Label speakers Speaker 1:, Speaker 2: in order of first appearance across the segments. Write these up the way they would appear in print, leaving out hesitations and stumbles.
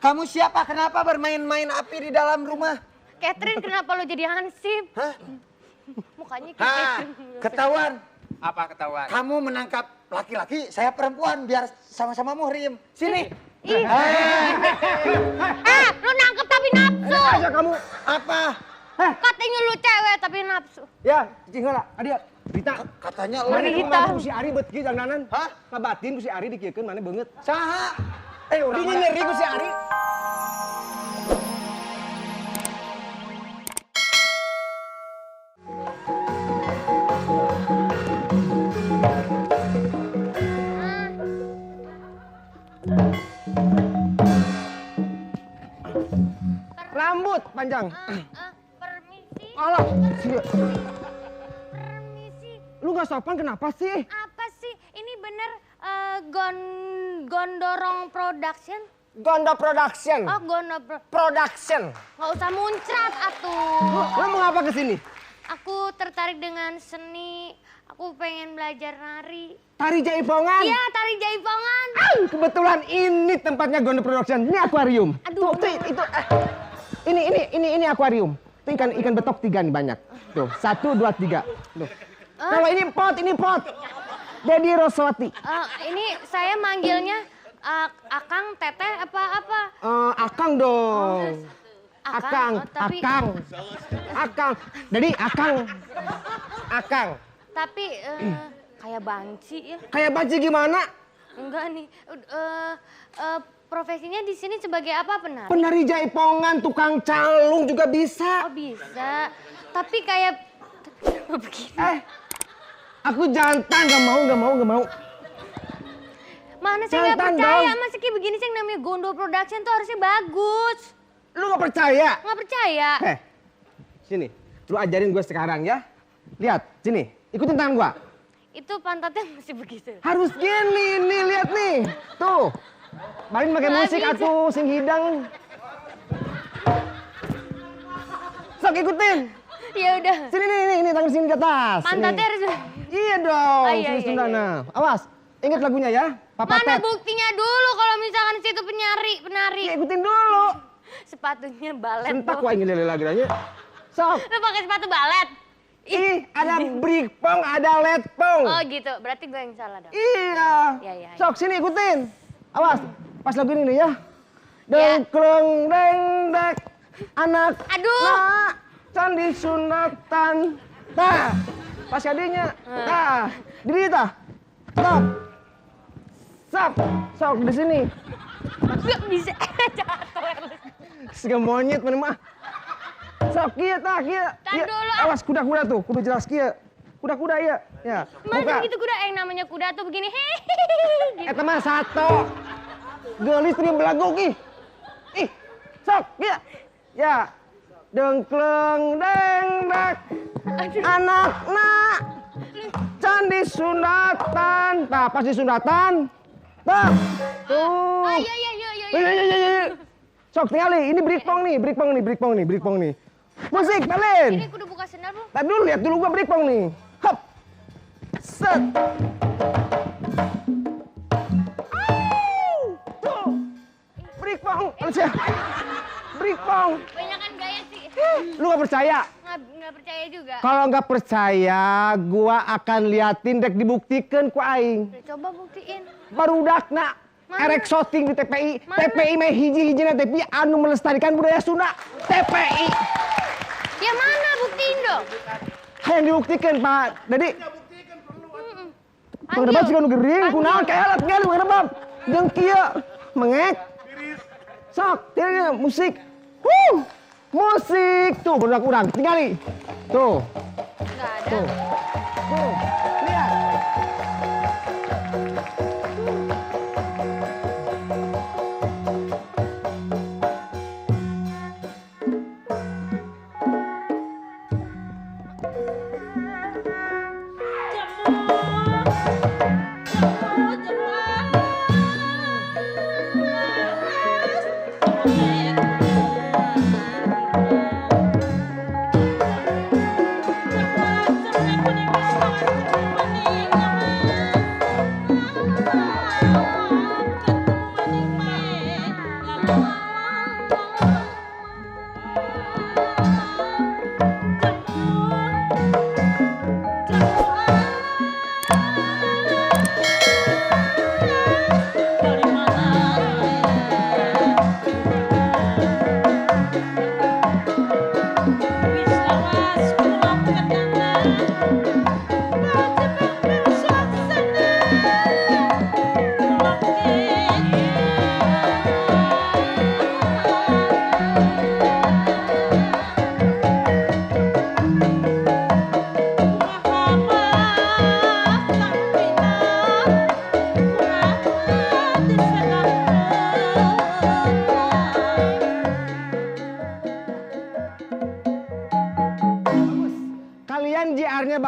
Speaker 1: Kamu siapa? Kenapa bermain-main api di dalam rumah?
Speaker 2: Catherine, kenapa lo jadi hansip?
Speaker 1: Hah?
Speaker 2: Mukanya kayak
Speaker 1: Hah,
Speaker 2: Catherine.
Speaker 1: ketahuan.
Speaker 3: Apa ketahuan?
Speaker 1: Kamu menangkap laki-laki, saya perempuan, biar sama-sama muhrim. Sini.
Speaker 2: Ih. Lo nangkep tapi nafsu.
Speaker 4: Aja kamu.
Speaker 1: Apa?
Speaker 2: Katanya lu cewek tapi nafsu.
Speaker 4: Ya, cinggal lah. Adia, Rita.
Speaker 1: Katanya lu.
Speaker 4: Mana
Speaker 2: Rita.
Speaker 4: kemana ku si Ari bet kieu jangnanan?
Speaker 1: Hah?
Speaker 4: Ngabatin ku si Ari dikiekeun mana beungeut.
Speaker 1: Saha?
Speaker 4: Udah nyeri ku si Ari. Rambut panjang.
Speaker 2: Permisi.
Speaker 4: Alah, sia.
Speaker 2: Permisi.
Speaker 4: Lu gak sopan kenapa sih?
Speaker 2: Apa sih? Ini bener Gondorong Production?
Speaker 4: Gondo Production.
Speaker 2: Oh,
Speaker 4: Production.
Speaker 2: Nggak usah muncrat atuh.
Speaker 4: Lu mau ngapa kesini?
Speaker 2: Aku tertarik dengan seni. Aku pengen belajar nari.
Speaker 4: Tari jaipongan.
Speaker 2: Iya, tari jaipongan.
Speaker 4: Kebetulan ini tempatnya Gondo Production. Ini akuarium.
Speaker 2: Aduh,
Speaker 4: Tuh, itu. Ini akuarium. Tuh ikan betok 3 nih banyak. Tuh, 1, 2, 3. Tuh. Kalau ini pot. Dedi Roswati.
Speaker 2: Ini saya manggilnya Akang, Teteh, apa-apa?
Speaker 4: Akang dong. Akang. Jadi Akang.
Speaker 2: Tapi kayak banci ya.
Speaker 4: Kayak banci gimana?
Speaker 2: Enggak nih. Profesinya di sini sebagai apa, penari?
Speaker 4: Penari jaipongan, tukang calung juga bisa.
Speaker 2: Oh, bisa. Tapi kayak kenapa begini?
Speaker 4: Aku jantan, gak mau.
Speaker 2: Mana saya nggak
Speaker 4: Jantan
Speaker 2: percaya,
Speaker 4: dong.
Speaker 2: masa kayak begini sih yang namanya Gondo Production tuh harusnya bagus.
Speaker 4: Lu gak percaya?
Speaker 2: Nggak percaya.
Speaker 4: Sini, lu ajarin gue sekarang ya. Lihat, sini, ikutin tangan gua.
Speaker 2: Itu pantatnya masih begitu.
Speaker 4: Harus gini, nih lihat nih. Tuh. Main pakai
Speaker 2: Nggak
Speaker 4: musik
Speaker 2: bisa.
Speaker 4: atuh, sing hidang. Sok ikutin.
Speaker 2: Ya udah.
Speaker 4: Sini nih, tangan sini ke atas.
Speaker 2: Pantatnya
Speaker 4: Nih.
Speaker 2: harus.
Speaker 4: Iya dong,
Speaker 2: Oh, iya,
Speaker 4: sini
Speaker 2: iya,
Speaker 4: Sunda.
Speaker 2: iya.
Speaker 4: Nah, awas. Ingat lagunya ya. Papa
Speaker 2: Mana
Speaker 4: Pet.
Speaker 2: buktinya dulu kalau misalkan situ penari.
Speaker 4: Ya, ikutin dulu.
Speaker 2: Sepatunya balet.
Speaker 4: Sentak
Speaker 2: dong.
Speaker 4: wah ini lagi aja. Sok.
Speaker 2: Lu pakai sepatu balet?
Speaker 4: Ada brikpong, ada letpong.
Speaker 2: Oh gitu, berarti gue yang salah dong.
Speaker 4: Iya.
Speaker 2: Iya.
Speaker 4: Sok sini ikutin. Awas. Pas lagu ini nih ya. Dengkleng deng dek. Anak.
Speaker 2: Aduh.
Speaker 4: Nah, candi sunatan. Tah. Pas kadinya. Tah. Diri tah. Stop. Sok. Sok di sini.
Speaker 2: Gak bisa. Jatuh.
Speaker 4: Segala monyet mana mah. Sok kieu tah kieu.
Speaker 2: Tahan dulu.
Speaker 4: Awas kuda-kuda tuh, kudu jelas kieu. Kuda-kuda ya. Ya.
Speaker 2: Masa gitu kuda yang namanya kuda tuh begini. Gitu.
Speaker 4: Eta mah sato. Geulis teu belagu ih. Ih. Sok kieu. Ya. Dengkleng deng dek. Anakna candi sunatan. Tah pas di sunatan. Tah. Tuh.
Speaker 2: Oh iya.
Speaker 4: Iya. Sok tinggali, ini brikpong nih. Musik, Balin.
Speaker 2: Ini kudu buka sendal bu.
Speaker 4: Tadi dulu lihat dulu gua brikpong nih. Hop. Set. Tuh. Brikpong. Brikpong.
Speaker 2: Banyakan gaya sih.
Speaker 4: Lu gak percaya?
Speaker 2: Nggak percaya juga.
Speaker 4: Kalau nggak percaya, gua akan liatin dek dibuktikan ku aing.
Speaker 2: Coba buktiin.
Speaker 4: Barudakna
Speaker 2: Mana?
Speaker 4: erek shooting di TPI.
Speaker 2: Mana?
Speaker 4: TPI mah hiji-hijina TPI anu melestarikan budaya Sunda. TPI.
Speaker 2: Ya mana buktiin dong.
Speaker 4: Hayang dibuktikan, Pak. Jadi
Speaker 2: Panggil.
Speaker 4: pengerebab sih nu gering, kunaon kayak alat gak pengerebab. Jeung kieu mengek. Sok, tieu musik. Musik tuh budak urang. Tinggali. Tuh.
Speaker 2: Nggak ada.
Speaker 4: Tuh. Tuh. Lihat.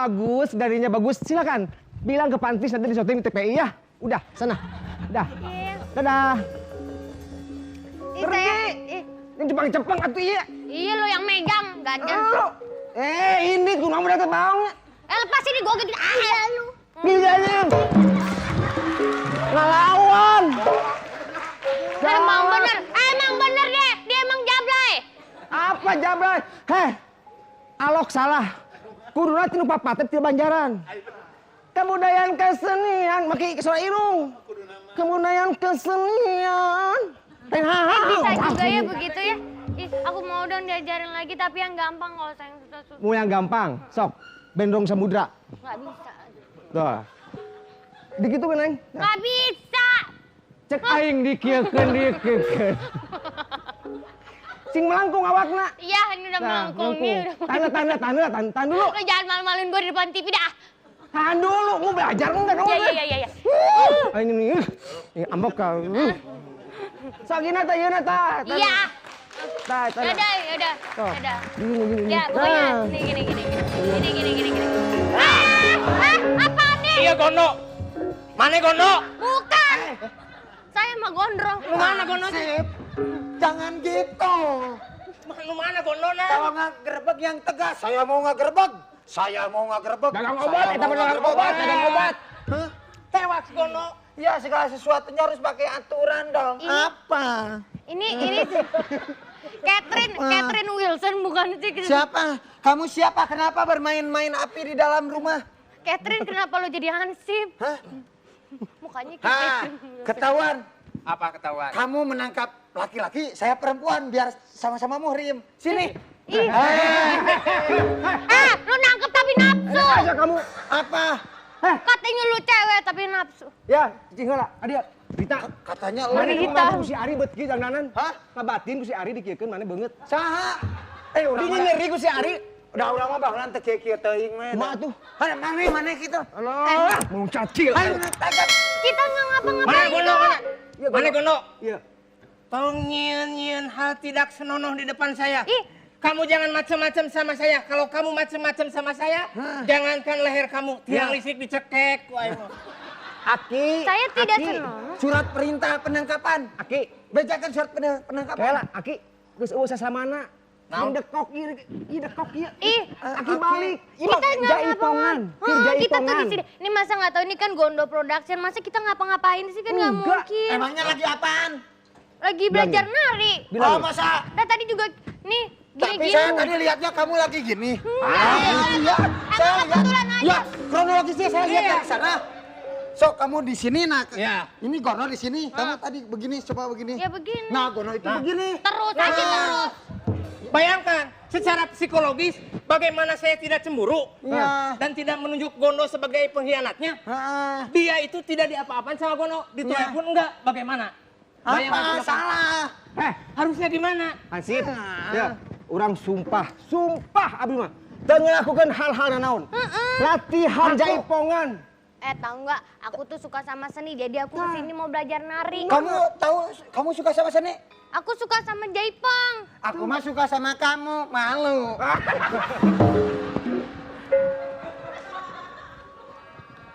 Speaker 4: bagus, darinya bagus, silakan. Bilang ke Pantis nanti disoting di TPI ya. Udah, sana. Udah.
Speaker 2: Iya.
Speaker 4: Dadah.
Speaker 2: Ih, saya,
Speaker 4: Ini Jepang-Jepang atuh iya.
Speaker 2: iya lo yang megang, gajah.
Speaker 4: Ini tuh kamu datang mau.
Speaker 2: Lepas ini gue gede. Lu.
Speaker 4: Gijanin. Ngelawan.
Speaker 2: Emang bener deh, dia emang jablay.
Speaker 4: Apa jablay? Heh, alok salah. Kuduna tinu papatet ti Banjaran. Kebudayaan kesenian, maki suara irung. Kebudayaan kesenian.
Speaker 2: Bisa juga ya begitu ya. Ih, aku mau dong diajarin lagi tapi yang gampang kalau saya yang susah-susah.
Speaker 4: Mau yang gampang, sok. Bendrong Samudra.
Speaker 2: Nggak bisa.
Speaker 4: Tuh. Dikitu kan, Neng?
Speaker 2: Nggak bisa.
Speaker 4: Cek aing dikiekeun. Sing melangkung awakna.
Speaker 2: Iya, ini udah melengkung nih.
Speaker 4: Tahan dulu.
Speaker 2: Lo jangan malu-maluin gue di depan TV dah.
Speaker 4: Tahan dulu, mau belajar enggak kamu?
Speaker 2: Iya.
Speaker 4: Ini nih. Ini ambok kau. Sagina ta yeuna ta.
Speaker 2: Iya.
Speaker 4: Ta.
Speaker 2: Yaudah.
Speaker 4: Gini.
Speaker 2: Ya, pokoknya gini. Apa nih?
Speaker 3: Iya Gono. Mana Gono?
Speaker 2: Bukan. Saya mah gondrong.
Speaker 3: Lu mana Gono?
Speaker 1: Sip, jangan gitu.
Speaker 3: Lu mana Gono nah?
Speaker 1: Kalau ngegerebek yang tegas, saya mau ngegerebek.
Speaker 4: Dagang obat, eta mah dagang obat.
Speaker 1: Hah?
Speaker 3: Tewas Gono.
Speaker 1: Ya segala sesuatunya harus pakai aturan dong.
Speaker 2: Ini-
Speaker 1: Apa?
Speaker 2: Ini Catherine Wilson bukan sih?
Speaker 1: Siapa? Kamu siapa? Kenapa bermain-main api di dalam rumah?
Speaker 2: Catherine kenapa lo jadi hansip?
Speaker 1: Hah?
Speaker 2: Mukanya kayak
Speaker 1: Hah?
Speaker 2: Catherine.
Speaker 1: Ketahuan.
Speaker 3: Apa ketahuan?
Speaker 1: Kamu menangkap laki-laki, saya perempuan biar sama-sama muhrim. Sini.
Speaker 2: Ih. Lo nangkep tapi nafsu.
Speaker 4: Aja kamu.
Speaker 1: Apa?
Speaker 2: Katanya lu cewek tapi nafsu.
Speaker 4: Ya, cicing heula. Adia, Rita.
Speaker 1: Katanya lo.
Speaker 4: Mana
Speaker 2: Rita.
Speaker 4: ku si Ari beut kieu jangdanan?
Speaker 1: Hah?
Speaker 4: Ngabatin ku si Ari dikiekeun mana beungeut.
Speaker 1: Saha?
Speaker 4: Di nyeri ku si Ari.
Speaker 1: Udah mah baheula teu kieu teuing we.
Speaker 4: Kumaha tuh?
Speaker 1: Mana mana kitu?
Speaker 4: Alah, mau cacil.
Speaker 1: Ayo tagap.
Speaker 2: Kita nggak
Speaker 3: Mana
Speaker 2: ngapa-ngapain
Speaker 3: Gono?
Speaker 2: kok.
Speaker 3: Mana Gono?
Speaker 4: Iya.
Speaker 3: Tolong nyieun hal tidak senonoh di depan saya.
Speaker 2: Ih.
Speaker 3: Kamu jangan macam-macam sama saya. Kalau kamu macam-macam sama saya, jangankan leher kamu, tiang listrik dicekek. Wah,
Speaker 1: Aki.
Speaker 2: Saya tidak
Speaker 1: Aki.
Speaker 2: senonoh.
Speaker 1: Surat perintah penangkapan.
Speaker 4: Aki,
Speaker 1: Bacakan surat penangkapan.
Speaker 4: kaela Aki. Geus eueuh sasamana.
Speaker 1: Naon?
Speaker 4: Ieu dekok ieu, ieu.
Speaker 2: Ih,
Speaker 4: Aki balik.
Speaker 2: kita nggak
Speaker 4: Jaipongan.
Speaker 2: ngapa-ngapain. Kita tuh di sini. Ini masa nggak tahu ini kan Gondo Production. Masa kita ngapa-ngapain sih kan nggak
Speaker 4: Enggak.
Speaker 2: mungkin.
Speaker 1: Emangnya lagi apaan?
Speaker 2: Lagi belajar nari.
Speaker 1: Oh masa?
Speaker 2: Nah tadi juga nih
Speaker 1: Tapi
Speaker 2: gini-gini.
Speaker 1: saya tadi lihatnya kamu lagi gini.
Speaker 2: Iya.
Speaker 1: Saya
Speaker 2: Emang kebetulan
Speaker 1: lihat.
Speaker 2: aja.
Speaker 1: Ya, kronologisnya saya lihat dari sana. So, kamu di sini, nah.
Speaker 3: Ya.
Speaker 1: Ini Gono di sini. Kamu tadi begini, coba begini.
Speaker 2: Ya begini.
Speaker 1: Nah, Gono itu begini.
Speaker 2: Terus aja terus.
Speaker 3: Bayangkan, secara psikologis, bagaimana saya tidak cemburu
Speaker 1: Iya.
Speaker 3: dan tidak menunjuk Gono sebagai pengkhianatnya.
Speaker 1: Ah,
Speaker 3: Dia itu tidak diapa-apain sama Gono, dituai
Speaker 1: Iya.
Speaker 3: pun enggak. Bagaimana? Bayangkan
Speaker 1: apa
Speaker 3: sudah-
Speaker 1: salah?
Speaker 3: Harusnya gimana?
Speaker 4: Hansip. Ya, orang sumpah abdi mah teu ngelakukan hal-hal nanaon. Latihan jaipongan.
Speaker 2: Tahu nggak? Aku tuh suka sama seni. Jadi aku kesini mau belajar nari.
Speaker 1: Kamu tahu kamu suka sama seni?
Speaker 2: Aku suka sama Jaipong.
Speaker 1: Aku mah suka sama kamu, malu.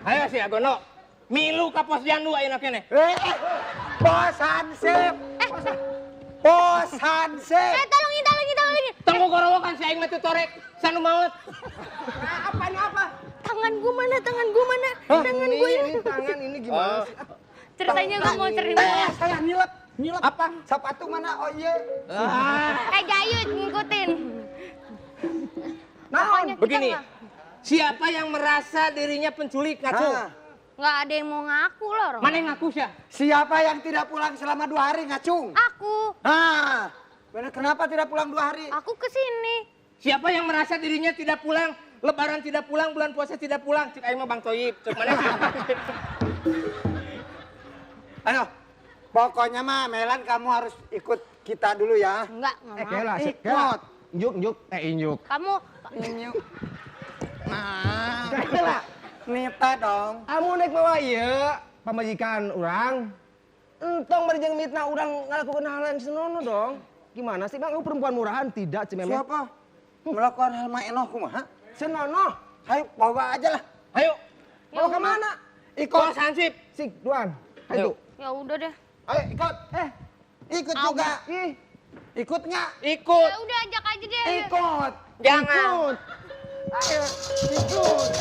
Speaker 3: Ayo sih Gono, milu ka posyandu ayeuna keneh.
Speaker 1: Bos Hansip. Bos Hansip.
Speaker 2: Tolongin.
Speaker 3: Tunggu gorowokan si aing mah teu torek, sanu maot.
Speaker 2: Tangan gua mana? Tangan gua ini.
Speaker 4: Tangan ini gimana sih?
Speaker 2: Ceritanya gua mau cerita.
Speaker 1: Saya nilep.
Speaker 3: Apa?
Speaker 1: Sepatu mana? Oh iya.
Speaker 2: Jayut ngikutin.
Speaker 4: Naon?
Speaker 2: Kita
Speaker 3: Begini, siapa yang merasa dirinya penculik ngacung?
Speaker 2: nggak ada yang mau ngaku loh. Rom.
Speaker 3: Mana yang ngaku sih?
Speaker 1: Siapa yang tidak pulang selama 2 hari ngacung?
Speaker 2: Aku
Speaker 1: Bener, kenapa tidak pulang 2 hari?
Speaker 2: aku kesini.
Speaker 3: Siapa yang merasa dirinya tidak pulang, lebaran tidak pulang, bulan puasa tidak pulang? Cik aing mah Bang Toyib, cek mana?
Speaker 1: Ayo, pokoknya mah Melan kamu harus ikut kita dulu ya.
Speaker 2: Nggak mau.
Speaker 4: Kela,
Speaker 1: Ikut.
Speaker 4: injuk.
Speaker 2: Kamu
Speaker 1: Nah,
Speaker 4: Kela.
Speaker 1: Nita dong.
Speaker 4: Amun naik bawa ieu pamajikan urang. Entong bari jeung mitna urang ngalakukeun hal yang senonoh dong. Gimana sih Bang? Lu perempuan murahan tidak, Cememe?
Speaker 1: Siapa? Melakukan hal mah enoh kumaha?
Speaker 4: Senonoh.
Speaker 1: Ayo, bawa aja lah.
Speaker 3: Ayo.
Speaker 4: Mau kemana?
Speaker 3: Ikut Hansip.
Speaker 4: Sik, Duan.
Speaker 3: Ayo.
Speaker 2: Ya udah deh.
Speaker 1: Ayo ikut. Ikut juga.
Speaker 4: Ih,
Speaker 1: Ikut nggak?
Speaker 3: Ikut.
Speaker 2: Ya udah ajak aja deh.
Speaker 1: Ikut.
Speaker 3: Jangan.
Speaker 4: ikut.
Speaker 1: Ayo, ikut.